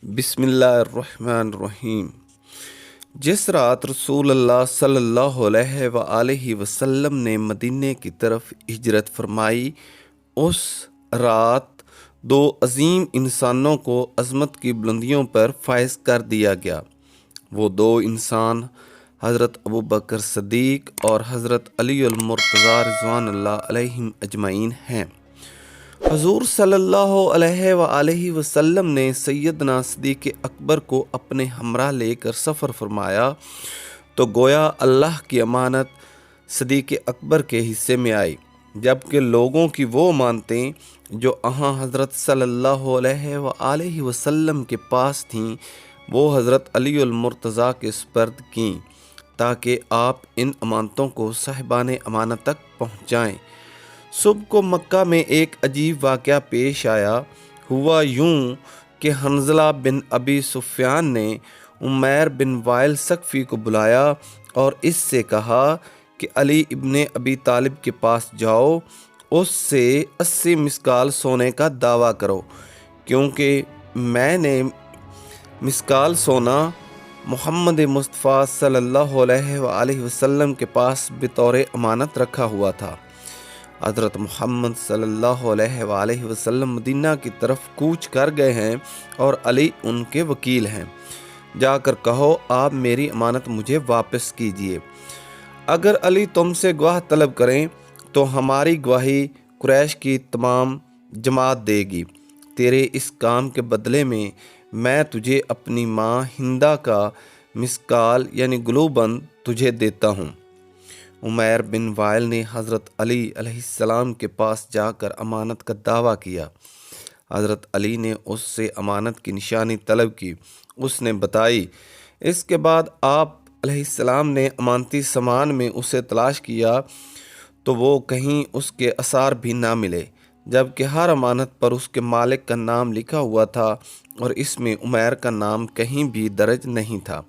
بسم اللہ الرحمن الرحیم۔ جس رات رسول اللہ صلی اللہ علیہ وآلہ وسلم نے مدینے کی طرف ہجرت فرمائی، اس رات دو عظیم انسانوں کو عظمت کی بلندیوں پر فائز کر دیا گیا۔ وہ دو انسان حضرت ابوبکر صدیق اور حضرت علی المرتضیٰ رضوان اللہ علیہم اجمعین ہیں۔ حضور صلی اللہ علیہ وآلہ وسلم نے سیدنا صدیق اکبر کو اپنے ہمراہ لے کر سفر فرمایا تو گویا اللہ کی امانت صدیق اکبر کے حصے میں آئی، جبکہ لوگوں کی وہ امانتیں جو حضرت صلی اللہ علیہ وآلہ وسلم کے پاس تھیں وہ حضرت علی المرتضیٰ کے سپرد کیں تاکہ آپ ان امانتوں کو صاحبان امانت تک پہنچائیں۔ صبح کو مکہ میں ایک عجیب واقعہ پیش آیا۔ ہوا یوں کہ حنظلہ بن ابی سفیان نے عمیر بن وائل ثقفی کو بلایا اور اس سے کہا کہ علی ابن ابی طالب کے پاس جاؤ، اس سے 80 مسکال سونے کا دعویٰ کرو، کیونکہ میں نے مسکال سونا محمد مصطفیٰ صلی اللہ علیہ وآلہ وسلم کے پاس بطور امانت رکھا ہوا تھا۔ حضرت محمد صلی اللہ علیہ وآلہ وسلم مدینہ کی طرف کوچ کر گئے ہیں اور علی ان کے وکیل ہیں۔ جا کر کہو آپ میری امانت مجھے واپس کیجیے۔ اگر علی تم سے گواہ طلب کریں تو ہماری گواہی قریش کی تمام جماعت دے گی۔ تیرے اس کام کے بدلے میں تجھے اپنی ماں ہندہ کا مسکال یعنی گلوبند تجھے دیتا ہوں۔ عمیر بن وائل نے حضرت علی علیہ السلام کے پاس جا کر امانت کا دعویٰ کیا۔ حضرت علی نے اس سے امانت کی نشانی طلب کی، اس نے بتائی۔ اس کے بعد آپ علیہ السلام نے امانتی سامان میں اسے تلاش کیا تو وہ کہیں اس کے اثار بھی نہ ملے، جبکہ ہر امانت پر اس کے مالک کا نام لکھا ہوا تھا اور اس میں عمیر کا نام کہیں بھی درج نہیں تھا۔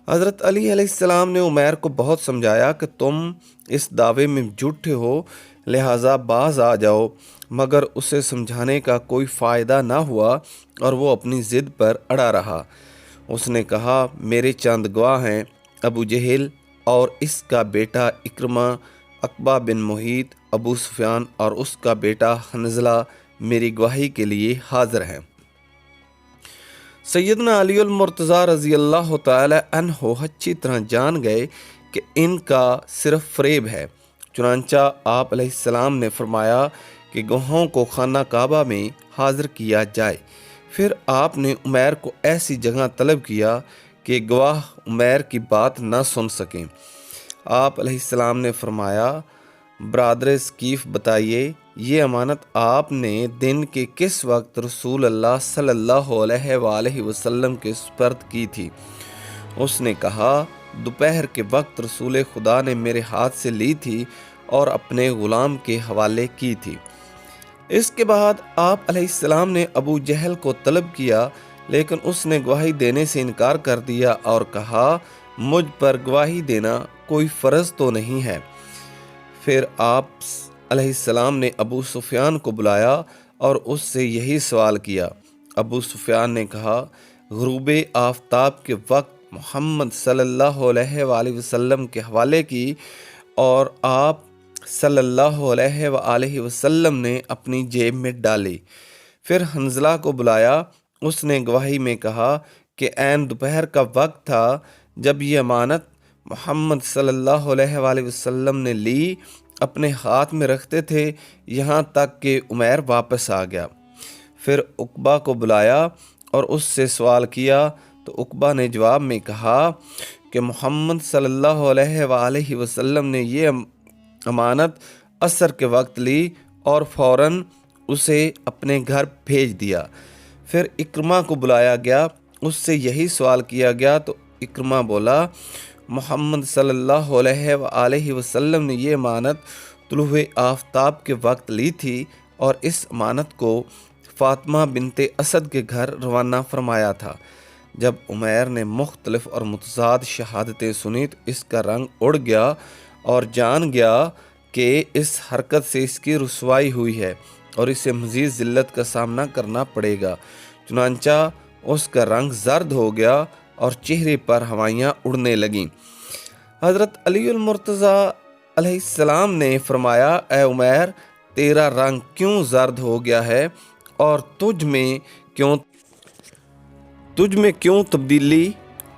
حضرت علی علیہ السلام نے عمیر کو بہت سمجھایا کہ تم اس دعوے میں جھوٹے ہو، لہٰذا باز آ جاؤ، مگر اسے سمجھانے کا کوئی فائدہ نہ ہوا اور وہ اپنی ضد پر اڑا رہا۔ اس نے کہا میرے چند گواہ ہیں، ابو جہل اور اس کا بیٹا اکرمہ، عقبہ بن محیط، ابو سفیان اور اس کا بیٹا حنظلہ میری گواہی کے لیے حاضر ہیں۔ سیدنا علی المرتضیٰ رضی اللہ تعالی عنہ اچھی طرح جان گئے کہ ان کا صرف فریب ہے، چنانچہ آپ علیہ السلام نے فرمایا کہ گواہوں کو خانہ کعبہ میں حاضر کیا جائے۔ پھر آپ نے عمیر کو ایسی جگہ طلب کیا کہ گواہ عمیر کی بات نہ سن سکیں۔ آپ علیہ السلام نے فرمایا برادر ثقیف بتائیے یہ امانت آپ نے دن کے کس وقت رسول اللہ صلی اللہ علیہ وآلہ وسلم کے سپرد کی تھی؟ اس نے کہا دوپہر کے وقت رسول خدا نے میرے ہاتھ سے لی تھی اور اپنے غلام کے حوالے کی تھی۔ اس کے بعد آپ علیہ السلام نے ابو جہل کو طلب کیا، لیکن اس نے گواہی دینے سے انکار کر دیا اور کہا مجھ پر گواہی دینا کوئی فرض تو نہیں ہے۔ پھر آپ علیہ السلام نے ابو سفیان کو بلایا اور اس سے یہی سوال کیا۔ ابو سفیان نے کہا غروب آفتاب کے وقت محمد صلی اللہ علیہ وآلہ وسلم کے حوالے کی اور آپ صلی اللہ علیہ وآلہ وسلم نے اپنی جیب میں ڈالی۔ پھر حنظلہ کو بلایا، اس نے گواہی میں کہا کہ عین دوپہر کا وقت تھا جب یہ امانت محمد صلی اللہ علیہ وآلہ وسلم نے لی، اپنے ہاتھ میں رکھتے تھے یہاں تک کہ عمیر واپس آ گیا۔ پھر عقبہ کو بلایا اور اس سے سوال کیا تو عقبہ نے جواب میں کہا کہ محمد صلی اللہ علیہ وآلہ وسلم نے یہ امانت عصر کے وقت لی اور فوراً اسے اپنے گھر بھیج دیا۔ پھر اکرمہ کو بلایا گیا، اس سے یہی سوال کیا گیا تو اکرمہ بولا محمد صلی اللہ علیہ وآلہ وسلم نے یہ امانت طلوع آفتاب کے وقت لی تھی اور اس امانت کو فاطمہ بنت اسد کے گھر روانہ فرمایا تھا۔ جب عمیر نے مختلف اور متضاد شہادتیں سنی تو اس کا رنگ اڑ گیا اور جان گیا کہ اس حرکت سے اس کی رسوائی ہوئی ہے اور اسے مزید ذلت کا سامنا کرنا پڑے گا۔ چنانچہ اس کا رنگ زرد ہو گیا اور چہرے پر ہوائیاں اڑنے لگیں۔ حضرت علی المرتضیٰ علیہ السلام نے فرمایا، اے عمیر، تیرا رنگ کیوں زرد ہو گیا ہے اور تجھ میں کیوں تبدیلی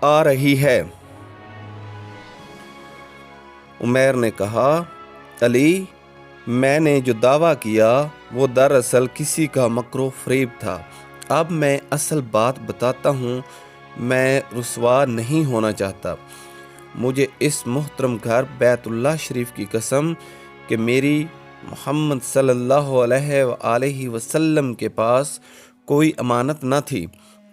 آ رہی ہے؟ عمیر نے کہا، علی، میں نے جو دعویٰ کیا وہ دراصل کسی کا مکر و فریب تھا۔ اب میں اصل بات بتاتا ہوں، میں رسوا نہیں ہونا چاہتا۔ مجھے اس محترم گھر بیت اللہ شریف کی قسم کہ میری محمد صلی اللہ علیہ وآلہ وسلم کے پاس کوئی امانت نہ تھی۔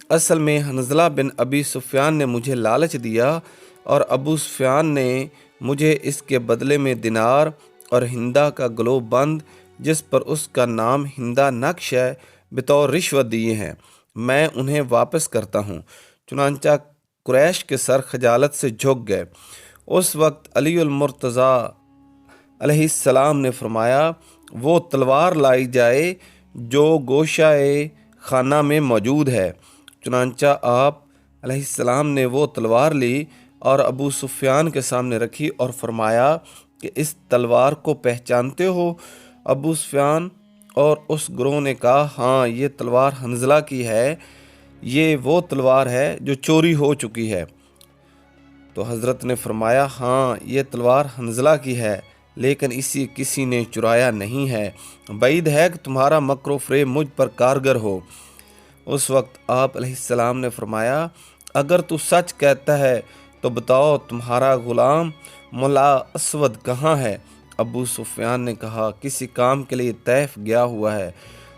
اصل میں حنظلہ بن ابی سفیان نے مجھے لالچ دیا اور ابو سفیان نے مجھے اس کے بدلے میں دینار اور ہندا کا گلوب بند، جس پر اس کا نام ہندا نقش ہے، بطور رشوت دیے ہیں۔ میں انہیں واپس کرتا ہوں۔ چنانچہ قریش کے سر خجالت سے جھک گئے۔ اس وقت علی المرتضیٰ علیہ السلام نے فرمایا، وہ تلوار لائی جائے جو گوشہ خانہ میں موجود ہے۔ چنانچہ آپ علیہ السلام نے وہ تلوار لی اور ابو سفیان کے سامنے رکھی اور فرمایا کہ اس تلوار کو پہچانتے ہو؟ ابو سفیان اور اس گروہ نے کہا، ہاں، یہ تلوار حنظلہ کی ہے، یہ وہ تلوار ہے جو چوری ہو چکی ہے۔ تو حضرت نے فرمایا، ہاں، یہ تلوار حنظلہ کی ہے، لیکن اسے کسی نے چرایا نہیں ہے۔ بعید ہے کہ تمہارا مکر و فریب مجھ پر کارگر ہو۔ اس وقت آپ علیہ السلام نے فرمایا، اگر تو سچ کہتا ہے تو بتاؤ تمہارا غلام ملا اسود کہاں ہے؟ ابو سفیان نے کہا، کسی کام کے لیے طیف گیا ہوا ہے۔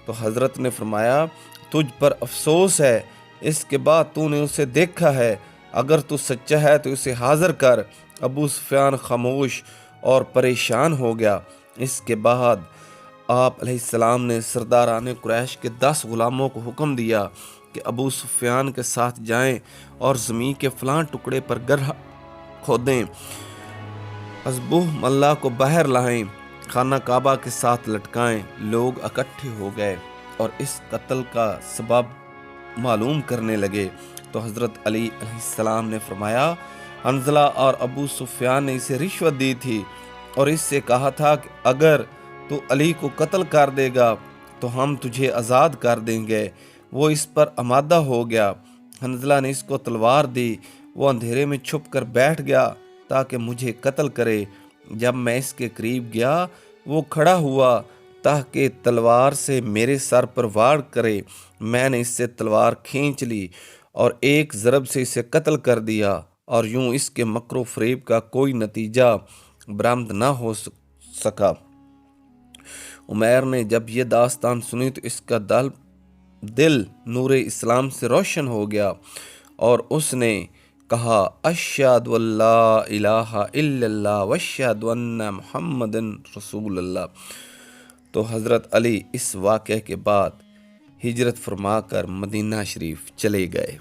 تو حضرت نے فرمایا، تجھ پر افسوس ہے، اس کے بعد تو نے اسے دیکھا ہے، اگر تو سچا ہے تو اسے حاضر کر۔ ابو سفیان خاموش اور پریشان ہو گیا۔ اس کے بعد آپ علیہ السلام نے سرداران قریش کے 10 غلاموں کو حکم دیا کہ ابو سفیان کے ساتھ جائیں اور زمین کے فلاں ٹکڑے پر گڑھا کھودیں، حزبہ اللہ کو باہر لائیں، خانہ کعبہ کے ساتھ لٹکائیں۔ لوگ اکٹھے ہو گئے اور اس قتل کا سبب معلوم کرنے لگے۔ تو حضرت علی علیہ السلام نے فرمایا، حنظلہ اور ابو سفیان نے اسے رشوت دی تھی اور اس سے کہا تھا کہ اگر تو علی کو قتل کر دے گا تو ہم تجھے آزاد کر دیں گے۔ وہ اس پر آمادہ ہو گیا۔ حنظلہ نے اس کو تلوار دی۔ وہ اندھیرے میں چھپ کر بیٹھ گیا تاکہ مجھے قتل کرے۔ جب میں اس کے قریب گیا، وہ کھڑا ہوا تاکہ تلوار سے میرے سر پر وار کرے۔ میں نے اس سے تلوار کھینچ لی اور ایک ضرب سے اسے قتل کر دیا، اور یوں اس کے مکر و فریب کا کوئی نتیجہ برآمد نہ ہو سکا۔ عمیر نے جب یہ داستان سنی تو اس کا دل نور اسلام سے روشن ہو گیا اور اس نے کہا، اشہد ان لا الہ الا اللہ واشہد ان محمد رسول اللہ۔ تو حضرت علی اس واقعے کے بعد ہجرت فرما کر مدینہ شریف چلے گئے۔